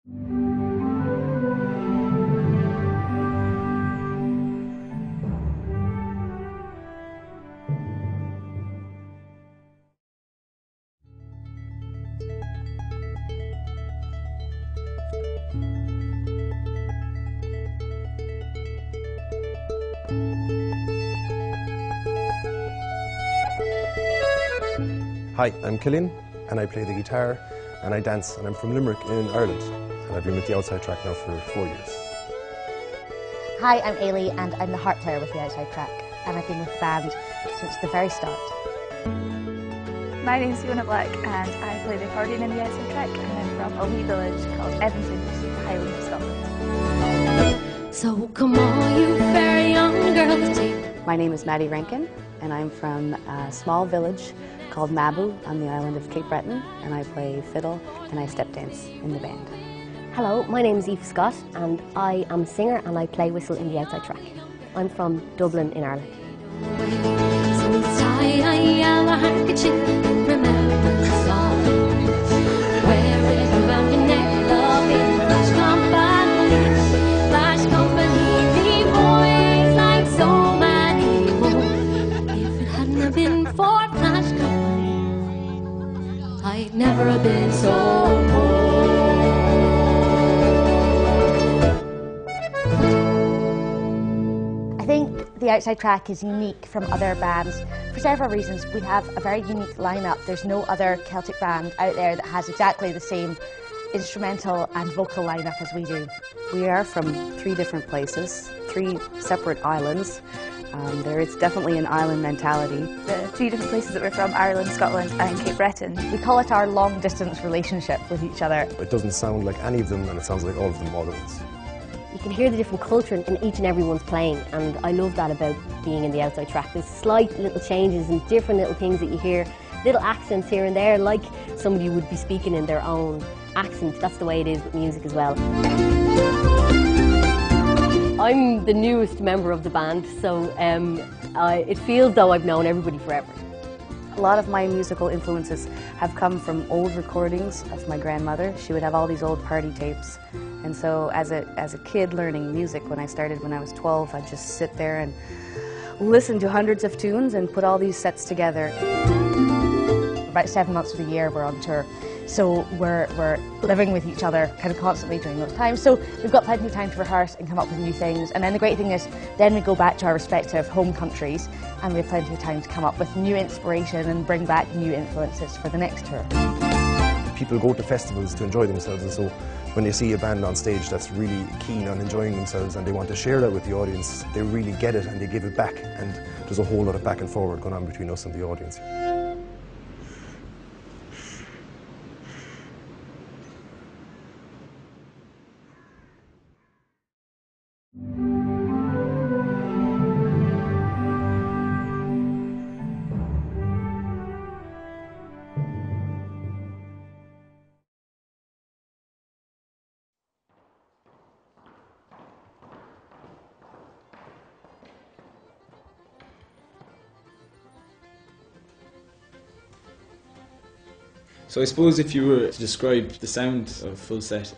Hi, I'm Cillian and I play the guitar and I dance and I'm from Limerick in Ireland and I've been with the Outside Track now for 4 years. Hi, I'm Ailey and I'm the harp player with the Outside Track and I've been with the band since the very start. My name's Fiona Black and I play the accordion in the Outside Track and I'm from a wee village called Edmonton, which is in the Highlands of Scotland. So come on, you very young girls, take. My name is Maddie Rankin and I'm from a small village called Mabu on the island of Cape Breton, and I play fiddle and I step dance in the band. Hello, my name is Aoife Scott and I am a singer and I play whistle in the Outside Track. I'm from Dublin in Ireland. So tie a yellow handkerchief and remember the song. Wear it around your neck, love in Flash company, the boys like so many more. If it hadn't have been for Flash company, I'd never have been so poor. I think the Outside Track is unique from other bands for several reasons. We have a very unique lineup. There's no other Celtic band out there that has exactly the same instrumental and vocal lineup as we do. We are from 3 different places, 3 separate islands. There is definitely an island mentality. The 3 different places that we're from, Ireland, Scotland and Cape Breton. We call it our long distance relationship with each other. It doesn't sound like any of them and it sounds like all of them all at once. You can hear the different culture in each and everyone's playing, and I love that about being in the Outside Track. There's slight little changes and different little things that you hear, little accents here and there, like somebody would be speaking in their own accent. That's the way it is with music as well. I'm the newest member of the band, so it feels though I've known everybody forever. A lot of my musical influences have come from old recordings of my grandmother. She would have all these old party tapes. And so as a kid learning music, when I started when I was 12, I'd just sit there and listen to hundreds of tunes and put all these sets together. About 7 months of the year we're on tour, so we're living with each other kind of constantly during those times. So we've got plenty of time to rehearse and come up with new things, and then the great thing is then we go back to our respective home countries and we have plenty of time to come up with new inspiration and bring back new influences for the next tour. People go to festivals to enjoy themselves, and so when they see a band on stage that's really keen on enjoying themselves and they want to share that with the audience, they really get it and they give it back, and there's a whole lot of back and forward going on between us and the audience. So I suppose if you were to describe the sound of Full Set,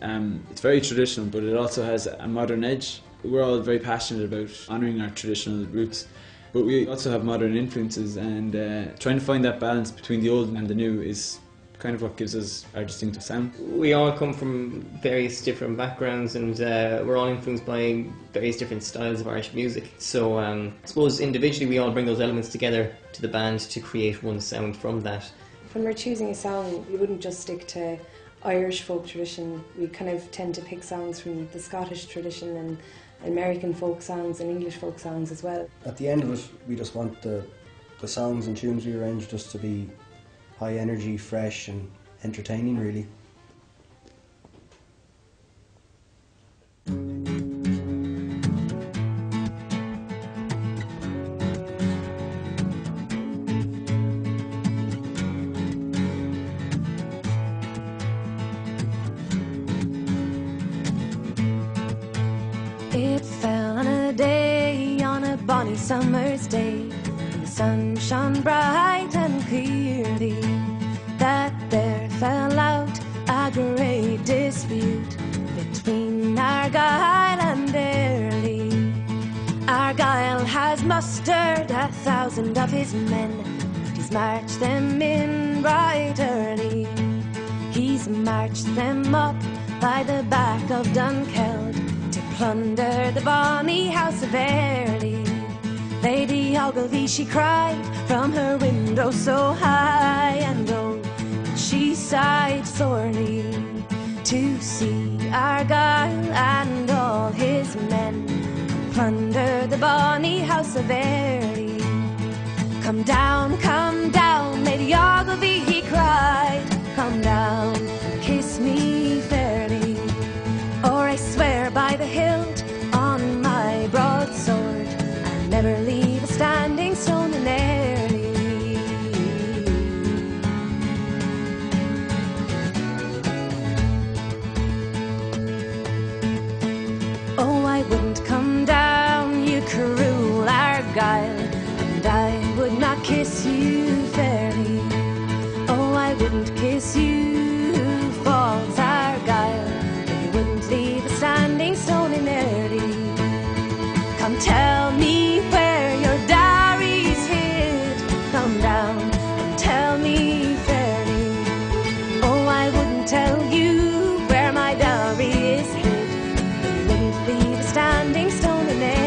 it's very traditional, but it also has a modern edge. We're all very passionate about honouring our traditional roots, but we also have modern influences, and trying to find that balance between the old and the new is kind of what gives us our distinctive sound. We all come from various different backgrounds, and we're all influenced by various different styles of Irish music. So I suppose individually we all bring those elements together to the band to create one sound from that. When we're choosing a song, we wouldn't just stick to Irish folk tradition. We kind of tend to pick songs from the Scottish tradition and American folk songs and English folk songs as well. At the end of it, we just want the songs and tunes we arrange just to be high energy, fresh and entertaining, really. It fell on a day, on a bonny summer's day, and the sun shone bright and clearly, that there fell out a great dispute mustered 1,000 of his men. He's marched them in right early. He's marched them up by the back of Dunkeld to plunder the bonny house of Airlie. Lady Ogilvy, she cried from her window so high, and oh, she sighed sorely to see Argyle and all his men plunder the bonny house of Airlie. Come down, Lady Ogilvy, he cried, come down and kiss me fairly, or I swear by the hilt on my broadsword I'll never leave a standing stone in Airlie. Oh, I wouldn't come down, you cruel Argyle, and I would not kiss you fairly. Oh, I wouldn't kiss you, false Argyle, but you wouldn't leave a standing stone in Airlie. Come tell me where your dowry's hid, come down and tell me fairly. Oh, I wouldn't tell you where my dowry is hid, but you wouldn't leave a standing stone in Airlie.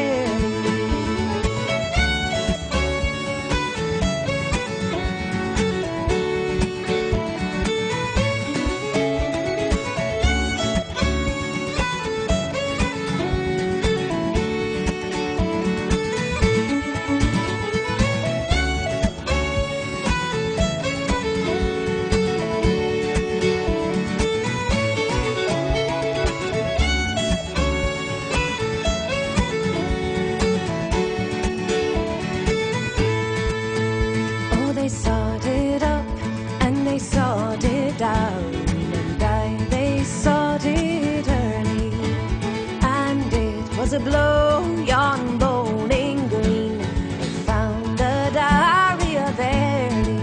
A blow yon bowling green, they found the dowry of Airlie.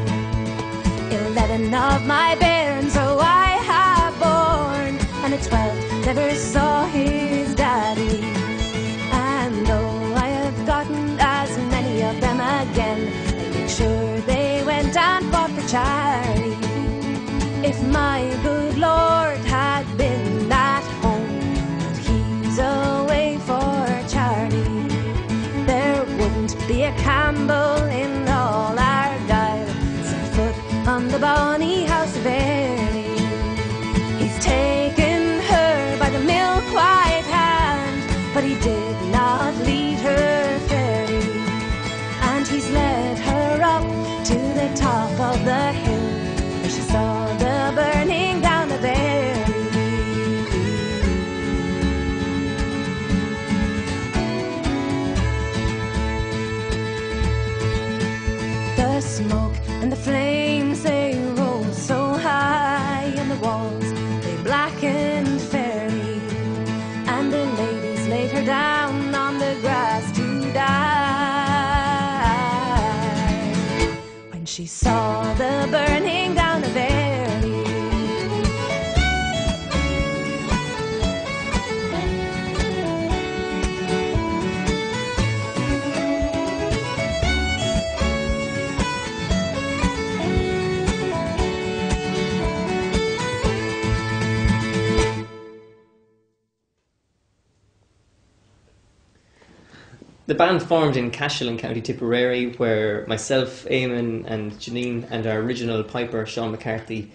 11 of my bairns, oh, I have borne, and a 12th never saw his daddy. And though I have gotten as many of them again, I make sure they went and fought for Charlie. If my good Lord had been at home, but he's away for Charlie, there wouldn't be a Campbell in all Argyle set foot on the bonny house of Airlie. He's taken her by the milk white hand, but he did not lead her fairly, and he's led her up to the top of the hill where she saw the burning down of Airlie. The smoke and the flames, they rose so high, and the walls, they blackened fairly, and the ladies laid her down on the grass to die. When she saw the burning down of Airlie, the band formed in Cashel in County Tipperary, where myself, Eamon and Janine and our original piper, Sean McCarthy,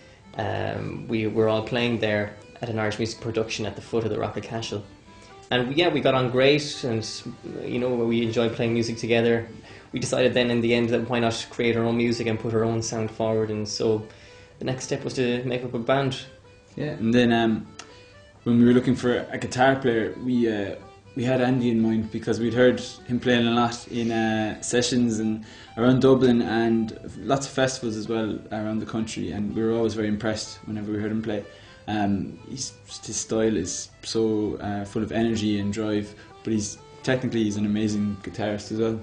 we were all playing there at an Irish music production at the foot of the Rock of Cashel. And yeah, we got on great, and you know, we enjoyed playing music together. We decided then in the end that why not create our own music and put our own sound forward, and so the next step was to make up a band. Yeah, and then when we were looking for a guitar player, we had Andy in mind because we'd heard him playing a lot in sessions and around Dublin and lots of festivals as well around the country, and we were always very impressed whenever we heard him play. His style is so full of energy and drive, but he's an amazing guitarist as well.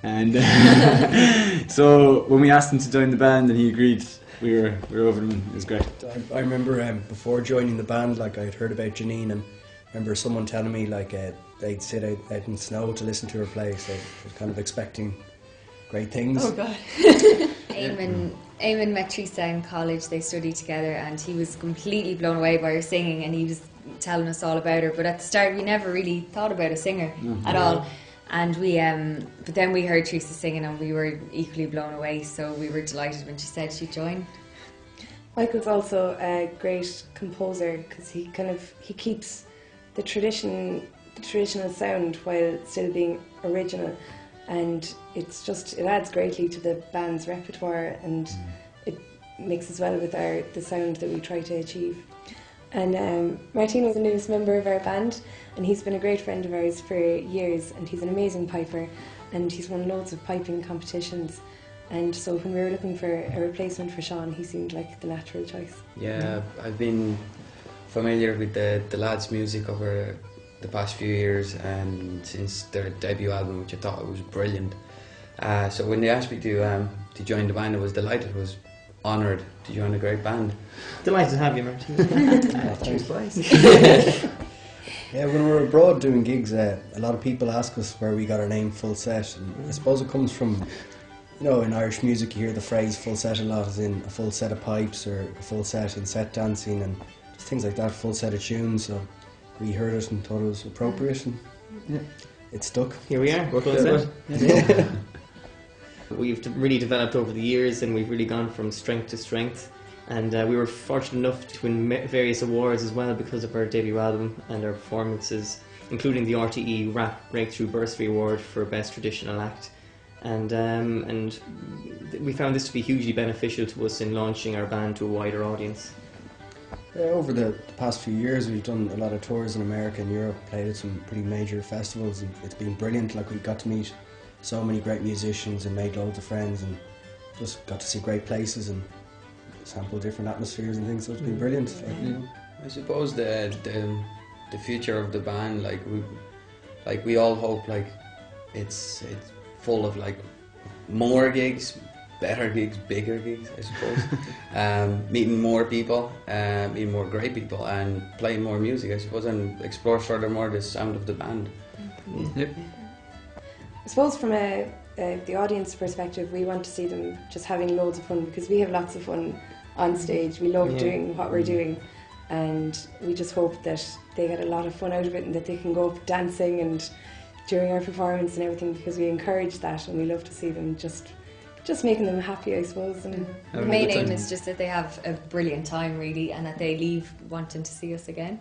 And so when we asked him to join the band and he agreed, we were over him. It was great. I remember before joining the band, like I had heard about Janine and remember someone telling me like they'd sit out in snow to listen to her play, so I was kind of expecting great things. Oh God. Eamon met Teresa in college. They studied together, and he was completely blown away by her singing, and he was telling us all about her. But at the start, we never really thought about a singer at all. And but then we heard Teresa singing, and we were equally blown away. So we were delighted when she said she'd join. Michael's also a great composer because he keeps the traditional sound while still being original, and it adds greatly to the band's repertoire, and it mixes well with the sound that we try to achieve. And Martino's the newest member of our band, and he's been a great friend of ours for years, and he's an amazing piper, and he's won loads of piping competitions. And so when we were looking for a replacement for Sean, he seemed like the natural choice. Yeah, I've been familiar with the lads' music over the past few years, and since their debut album, which I thought was brilliant. So when they asked me to join the band, I was delighted. I was honoured to join a great band. Delighted to have you, Martin. Cheers, boys. Yeah, when we're abroad doing gigs, a lot of people ask us where we got our name Full Set, and I suppose it comes from, in Irish music you hear the phrase full set a lot, as in a full set of pipes or a full set in set dancing and just things like that, full set of tunes. So we heard it and thought it was appropriate, and it stuck. Here we are, full set. We've really developed over the years, and we've really gone from strength to strength. And we were fortunate enough to win various awards as well because of our debut album and our performances, including the RTE Rap Breakthrough Bursary Award for Best Traditional Act. And we found this to be hugely beneficial to us in launching our band to a wider audience. Over the past few years, we've done a lot of tours in America and Europe, played at some pretty major festivals, and it's been brilliant. Like, we got to meet so many great musicians and made loads of friends, and just got to see great places and sample different atmospheres and things. So it's been brilliant. I suppose the future of the band, we all hope it's full of more gigs, better gigs, bigger gigs, I suppose. Meeting more people, meeting more great people, and playing more music, I suppose, and explore furthermore the sound of the band. Yep. I suppose from the audience perspective, we want to see them just having loads of fun, because we have lots of fun on stage. We love doing what we're doing, and we just hope that they get a lot of fun out of it, and that they can go up dancing and during our performance and everything, because we encourage that, and we love to see them just making them happy, I suppose. And the main aim is just that they have a brilliant time, really, and that they leave wanting to see us again.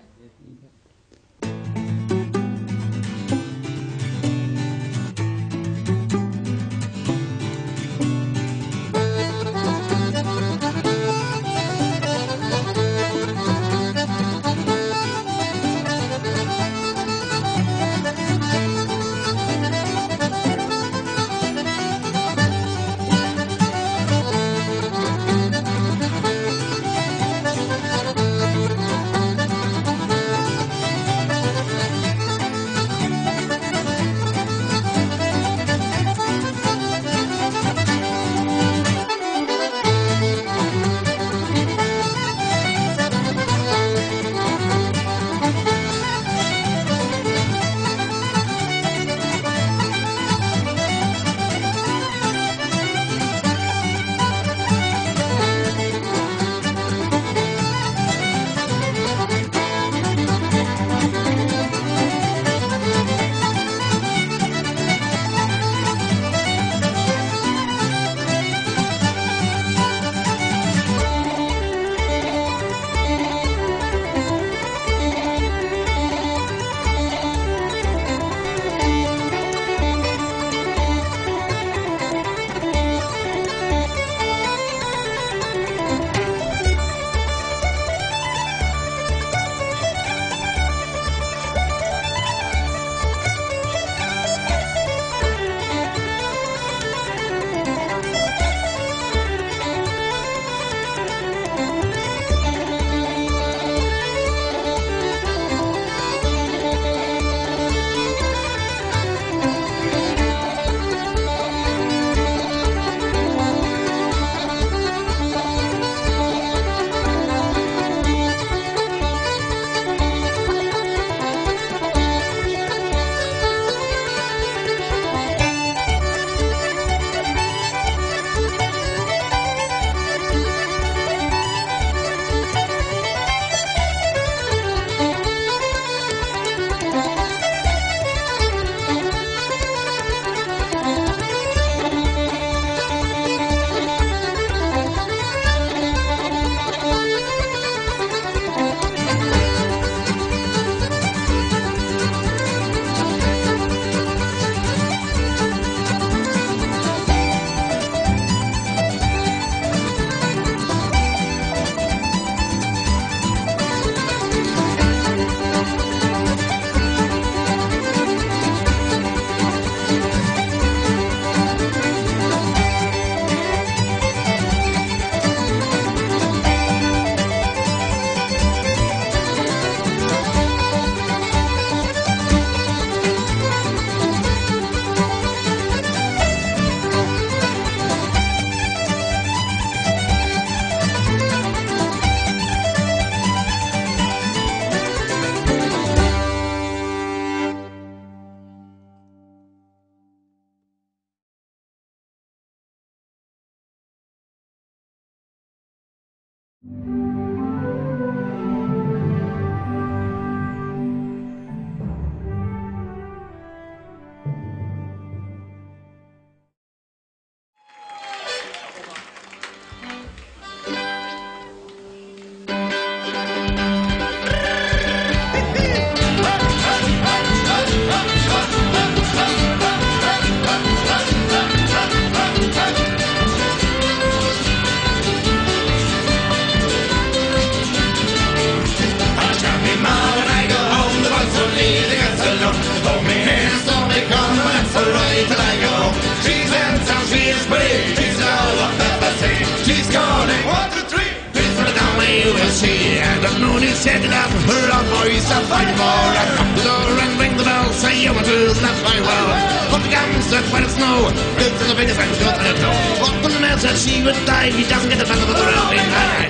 set it up, her old boys are fighting for. Knock the door and ring the bell, say you want to left my well. Up comes that white of snow, built to the biggest and got the door. Up on the man said she would die, he doesn't get the bell of the road.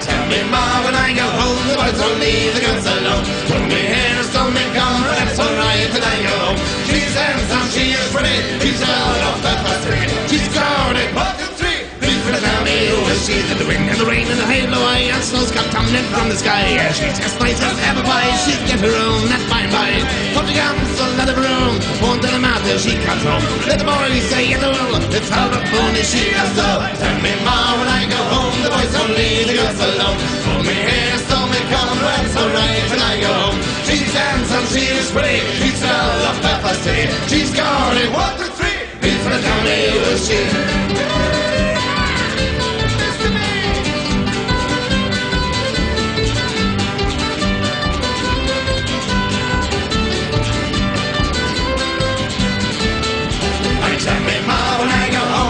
Tell me, Ma, when I go home, the boys don't leave the girls alone. Pull me hair, stole me gum, but that's alright when I go home. She's handsome, she is pretty, she's all off the first street. She's crowded, 1, 2, 3. Tell me who is she, the wind and the rain and the hail away, and snows come tumbling from the sky. She's as nice as ever by, she'll get her own, that's by and by. Put the guns, a lot of room, won't tell them out till she comes home. Let the boys say hello, it's all the pony she comes so. Tell me, Ma, when I go home, the boys don't leave the girls alone. Pull me hair, stole me comb, that's alright when I go home. She's handsome, she is pretty, she's all of Pepper City. She's got it, 1, 2, 3, people tell me who is she.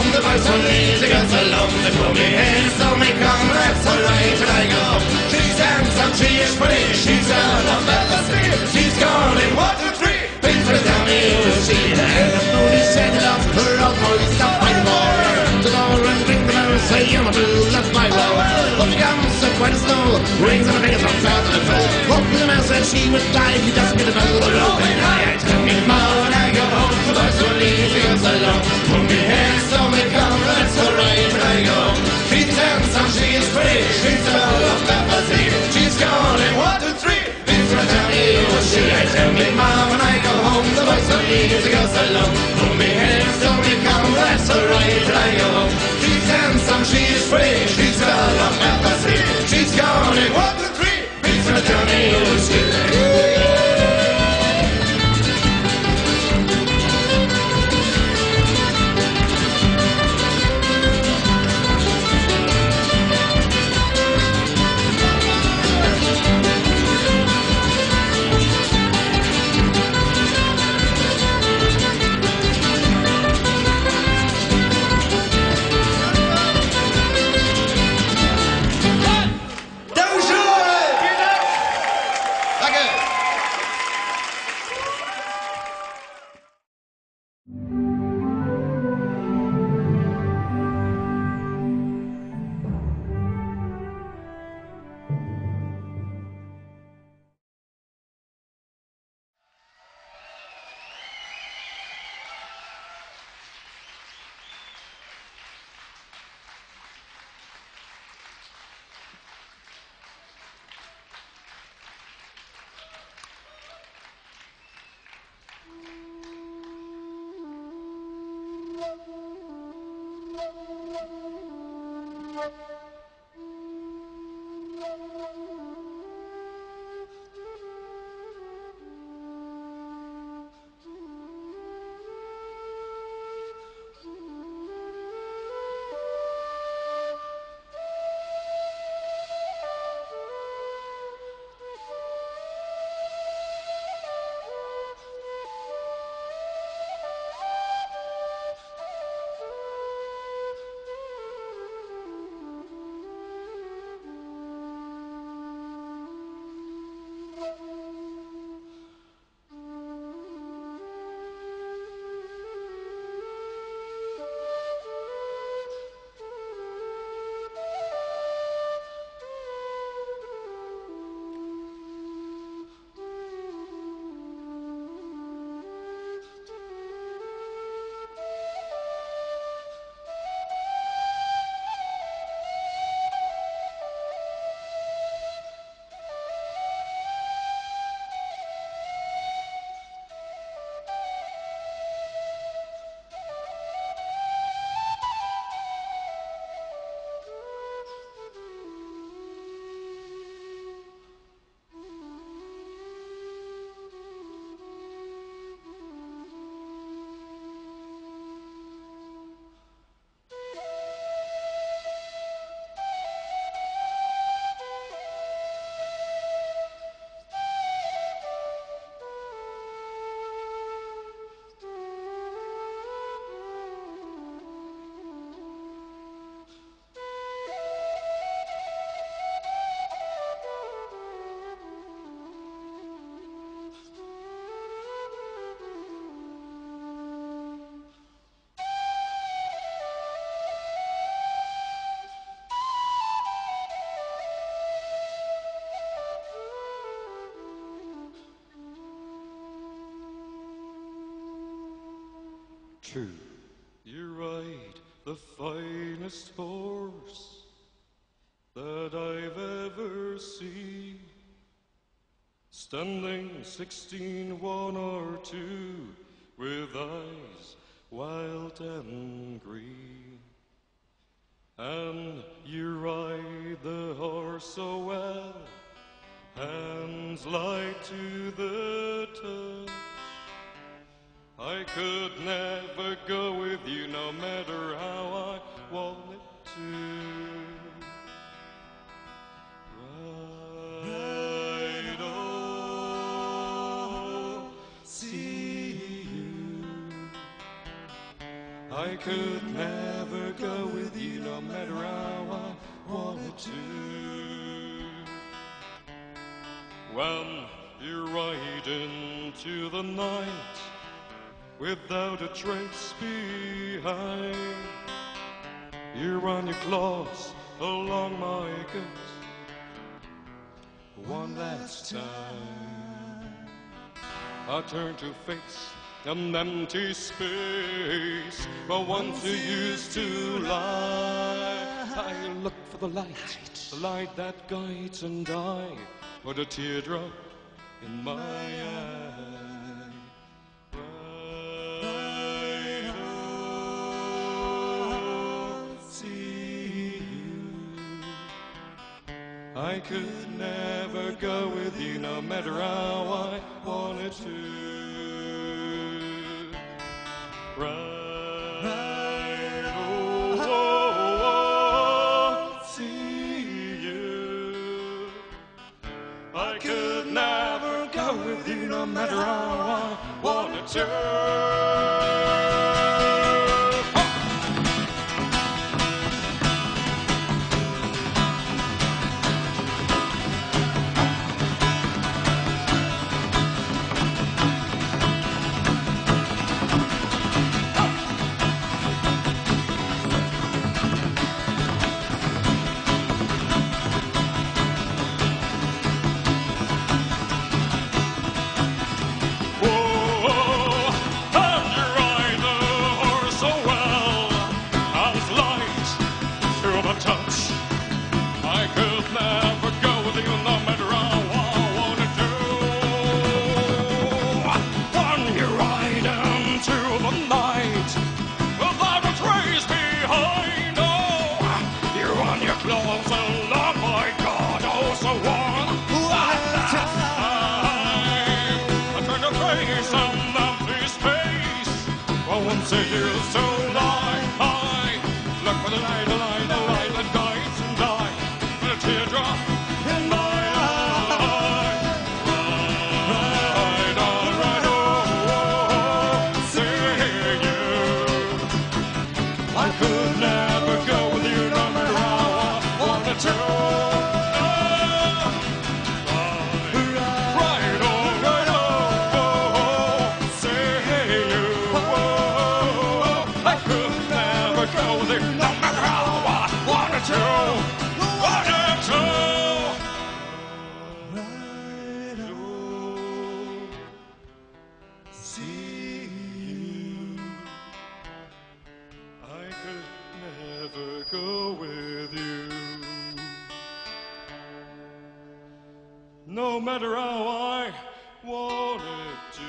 The boys don't leave the girls alone. They pull me in, so me come, that's alright when I go home. She's handsome, she is pretty, she's out of Pepper City. She's gone in 1, 2, 3, people tell me who is she. And the moon set it up, her old boys stop fighting for. The door and ring the bell, say you want to left my well. Up comes the white snow, rings on the fingers from south to the cold. Up the man said she would die, he doesn't get the bell of the road. And I tell me, Ma, when I go home, the boys don't leave the girls alone. Pull me hair, so me come, that's alright when I go home. She's handsome, she is pretty, she's all of Pepper City. She's gone in 1, 2, 3, people tell me who is she. I tell me, Ma, when I go home, the boys don't leave the girls alone. Pull me hair, so me come, that's alright when I go home. She's handsome, she is pretty, she's all of Pepper City. She's gone in 1, 2, 3, people tell me who is she. True, you ride the finest horse that I've ever seen, standing 16, 1 or 2, with eyes wild and green. And you ride the horse so well, hands light to the touch. I could never go with you no matter how I wanted to. Ride on, see you. I could never go with you no matter how I wanted to. When you ride into the night without a trace behind, you run your claws along my guts one last time. I turn to face an empty space, but once you used to lie. I look for the light that guides, and I put a teardrop in my eye. Right on, see you. I could never go with you no matter how I wanted to. Right on, see you. I could never go with you no matter how I wanted to. Once a year so high, look for the light that guides and I, with a teardrop in my eye. Right on, see you. I could never go with you no matter how I wanted to. Go with you, no matter how I wanted to.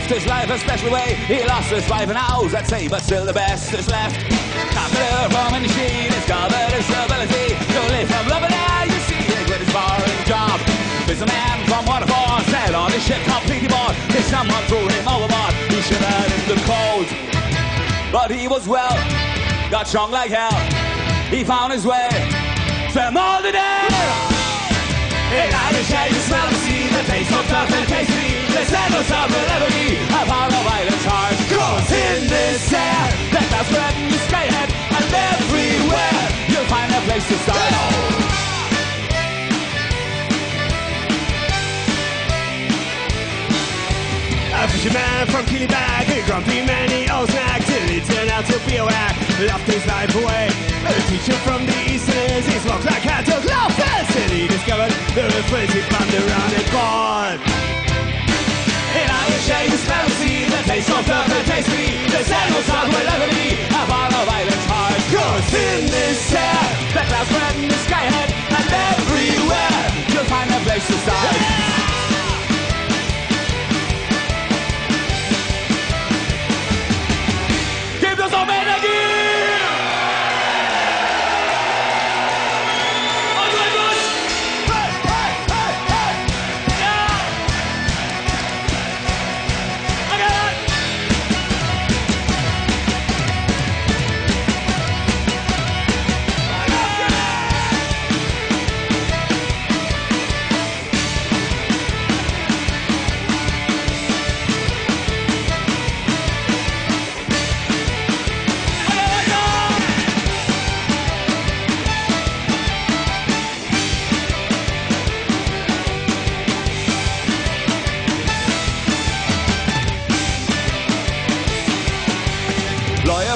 lived his life a special way. He lost his wife and house at sea, but still the best is left. After from and she discovered his ability to live from love and air. You see, he quit his foreign job. There's a man from Waterford, sailed on his ship completely bored. If someone threw him overboard, he shivered in the cold. But he was well, got strong like hell. He found his way, swam all the day. In Irish air you smell the sea, the taste of tough and tasty. The scent of salt will ever be a part of Ireland's heart. 'Cause in this air, that clouds spread in the sky ahead, and everywhere you'll find a place to start. A fisherman from Killybeck, a grumpy man, he owes snack till he turned out to be a whack. Laughed his life away. A teacher from the east says he smoked like cat took laughers till he discovered there was plenty found around it gone. In Irish air you smell the sea, the taste of love and tasty. The scent of salt will ever be a part of Ireland's heart. 'Cause in this air, the clouds spread in the sky ahead, and everywhere you'll find a place to start.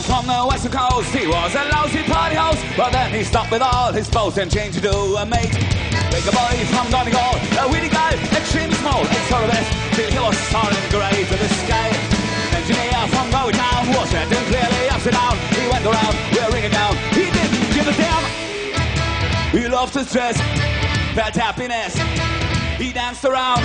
From the western coast, he was a lousy party house, but then he stopped with all his boats and changed into a mate. Like a boy from Donegal, a witty guy, extremely small, sort of best, till he was soaring great to the sky. Engineer from Galway town was setting clearly upside down. He went around, wearing it down, he didn't give a damn. He loved his dress, felt happiness. He danced around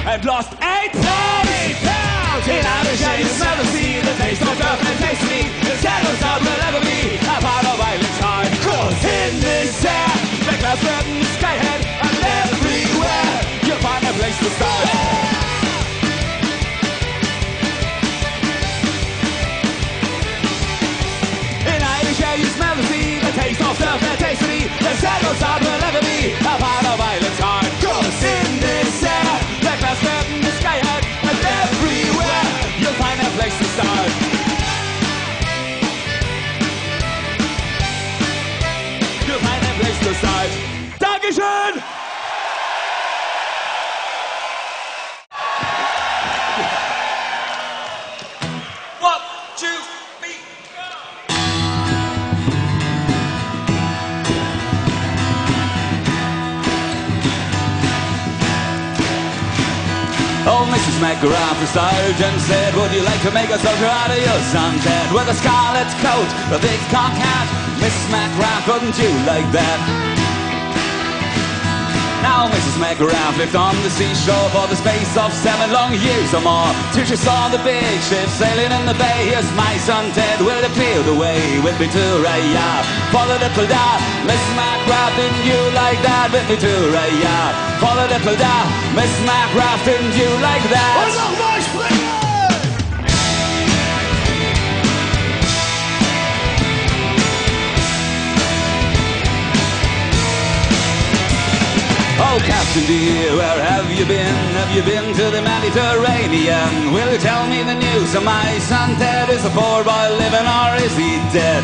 and lost 8 pounds. 8 pounds! In Irish air you smell the sea, the taste of tough and tasty. The scent of salt will ever be a part of Ireland's heart. 'Cause in this air, the clouds spread in the sky ahead, and everywhere you'll find a place to start. In Irish air you smell the sea, the taste of tough and tasty. The scent of salt will ever be a part of Ireland's heart. 'Cause in this air, the clouds spread in the sky ahead, and everywhere you'll find a place to start. You'll find a place to start. Dankeschön! One, two, three, go! Oh, Mrs. McGrath, the sergeant said, would you like to make a soldier out of your son Ted? With a scarlet coat, a big cocked hat. Mrs. McGrath, wouldn't you like that? Now Mrs. McGrath lived on the seashore for the space of 7 long years or more, till she saw the big ship sailing in the bay. Here's my son Ted, will they clear the way with me to Raya? For the little da, Mrs. McGrath, didn't you like that? With me to Raya. For the little da, Mrs. McGrath, didn't you like that? Oh, Captain dear, where have you been? Have you been to the Mediterranean? Will you tell me the news of my son Ted? Is the poor boy living or is he dead?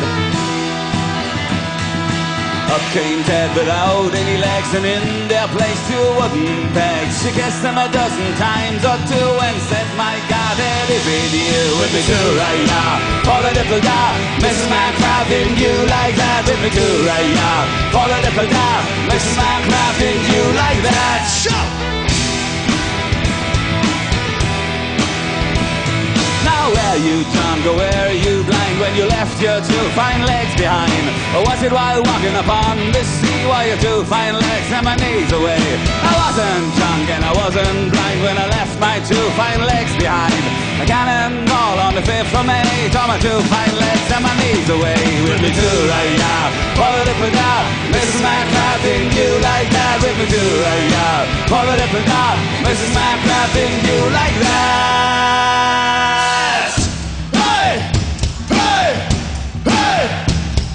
Up came Ted without any legs, and in their place 2 wooden pegs. She kissed him a dozen times or 2 and said, my God, Ted, is it you with me too right now? For the little da, Mrs. McGrath, didn't you like that? With me too right now. For the little da, Mrs. McGrath, didn't you like that? Show! Now where you drunk or where you blind, when when you left your two fine legs behind? Or was it while walking upon the sea while your two fine legs and my knees away? I wasn't drunk and I wasn't blind when I left my two fine legs behind. A cannonball on the 5th of May tore my two fine legs and my knees away. With me too, right now, follow the pedal, Mrs. McCracken, you like that. With me too, right now, follow the pedal, Mrs. McCracken, you like that. Hey! Hey! Hey!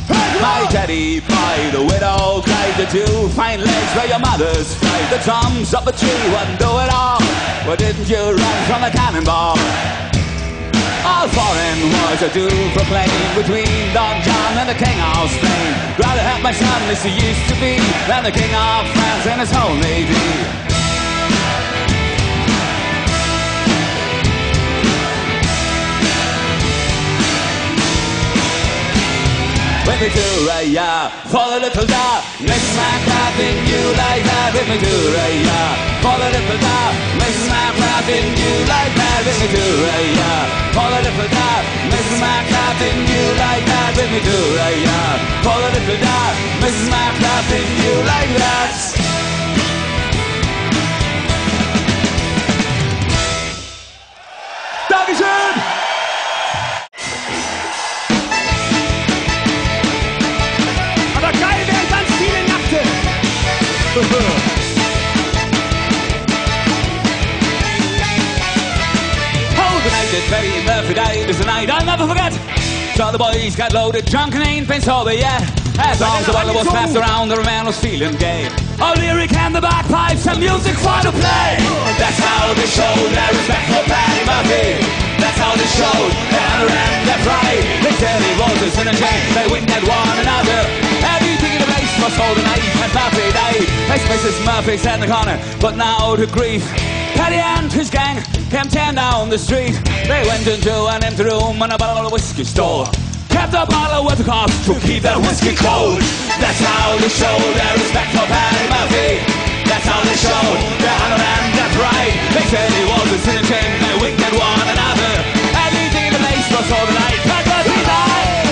Hey! My daddy cried, the widow cried, the two fine legs were your mother's pride. The drums of the tree wouldn't do it all. Why didn't you run from the cannonball? All foreign words I do proclaim between Don John and the King of Spain. Rather have my son as he used to be than the King of France and his whole navy. With me too, right, yeah, for the little dog, Mrs. McCracken, you like that. With me too, right, yeah, for the little dog, Mrs. McCracken, you like that. With me too, right, yeah, for the little dog, Mrs. McCracken, you like that. With me too, right, yeah, for the little dog, Mrs. McCracken, you like that. Dankeschön! Aber geil wären ganz viele Nachte. Oh, the night that Betty Murphy died is a night I'll never forget. So the boys got loaded, drunk and ain't been sober yet. As long as the bottle was passed around, the man was feeling gay. All lyric and the bagpipes and music for to play. That's how they showed their respect for Patty Murphy. That's how they showed their honor and their pride. They said he roses in a chain, they winked at one another. Everything in the place was for the night and Murphy died. As Mrs. Murphy sat in the corner, but now to grief. Paddy and his gang came tearing down the street. They went into an empty room and a bottle of whiskey store. Kept the bottle with the cost to keep that whiskey cold. That's how they showed their respect for Paddy Murphy. That's how they showed their honor and their pride. They said he was a sinner chain, they winked at one another. Everything in the place was for the night, but Murphy died.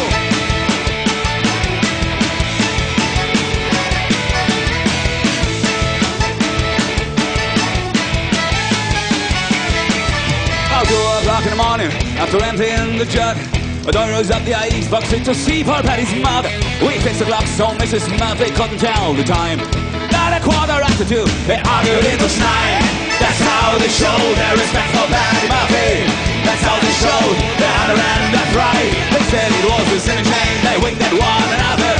About 2 o'clock in the morning, after emptying the jug, I don't rose up the ice box to see poor Paddy's mug. We fixed the clock so Mrs. Murphy couldn't tell the time. At 2:15, they argued it was 9. That's how they showed their respect for Paddy Murphy. That's how they showed their honor and their pride. They said it was a sin and shame, they winked at one another.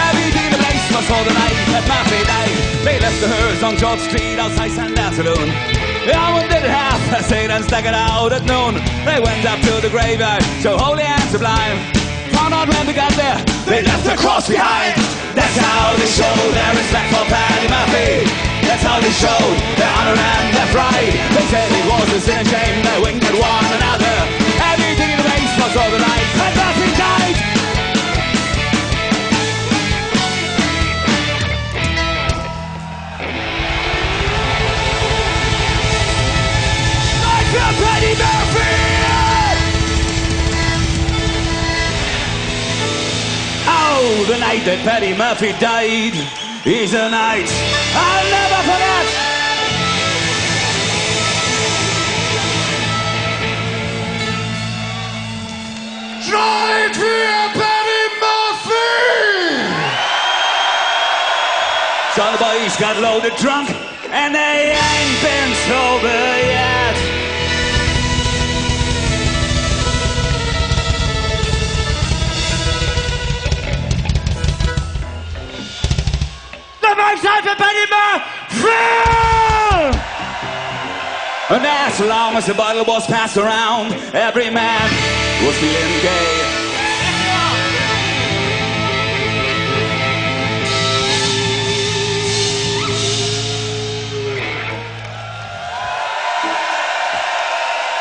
Everything in the place was for the night that Murphy died. They left the hearse on George Street outside Sandown Saloon. The hour did it 8:30 and stuck it out at noon. They went up to the graveyard, so holy and sublime. Found out when they got there, they left the cross behind. That's how they showed their respect for Paddy Murphy. That's how they showed their honor and their pride. They said it was a sin and shame, they winked at one another. Everything in the place was all the night, and Murphy died. Paddy Murphy! Oh, the night that Paddy Murphy died is a night I'll never forget. Join here, Paddy Murphy! So the boys got loaded drunk and they ain't been sober yet. Time for Paddy Murphy! And as long as the bottle was passed around, every man was feeling gay.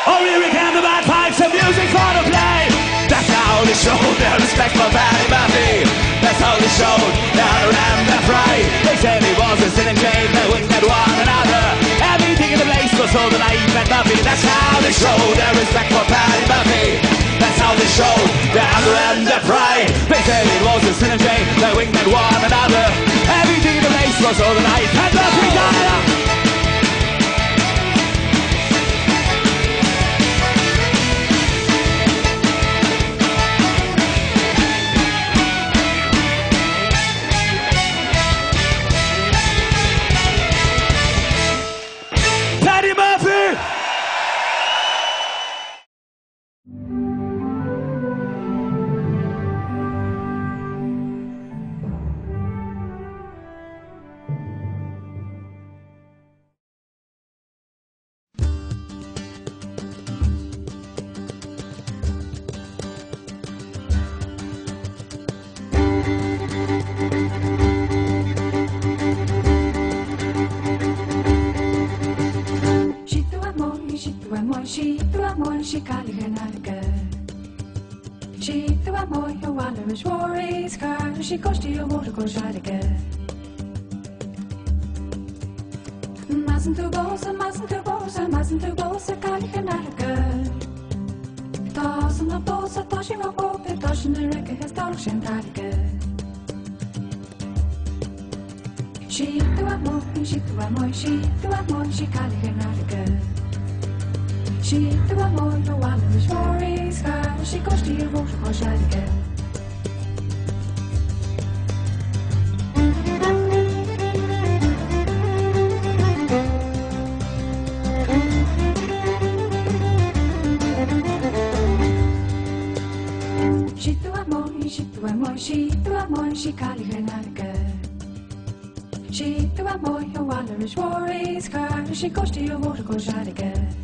Oh, lyric and the bagpipes and music for the play. That's how they showed their respect for Paddy Murphy. That's how they showed their honor and their pride. They said he was a sin and shame, they winked at one another. Everything in the place was for the night and Murphy. That's how they showed their respect for Paddy Murphy. That's how they showed their honor and sin and shame, the wingmen one another. Everything the race was all the night, and nothing died. She got her not good. She threw a boy who wanted his worries car. She goes to your water goes right again. Mustn't do bosa, mustn't do bosa, mustn't do bosa, got her not good. Tossing the bosa, tossing a rope, tossing the wreck, his dog, she not good. She threw a boy, she threw a boy, she threw a boy, she got her not good. She threw a boy who wanted his worries car. She goes to your water goes right again. She threw a boy, she threw a boy, she threw a boy, she got her not good. She threw a boy who wanted his worries car. She goes to your water goes right again.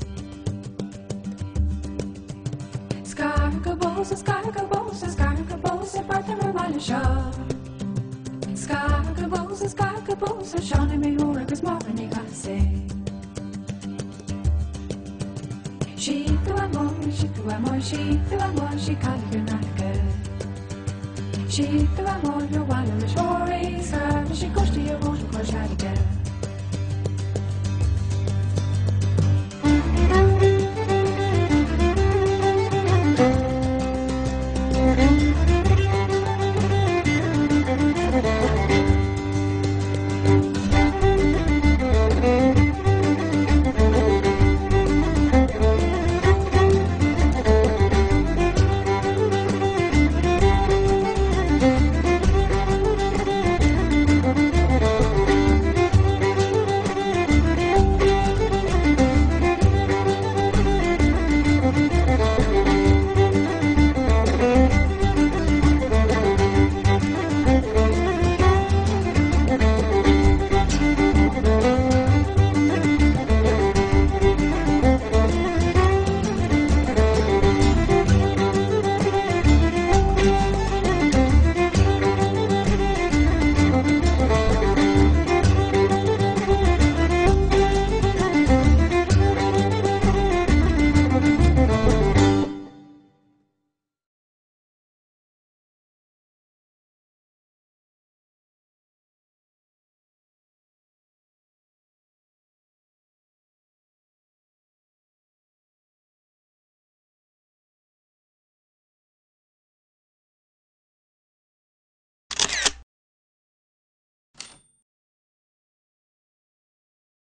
Scargabosa, scargabosa, scargabosa, Bertha Ramallishaw. Scargabosa, scargabosa, Shawnee Mayora, cause Marvin he gotta say. She threw a boy, she threw a boy, she threw a boy, she called her not good. She threw a boy, your water is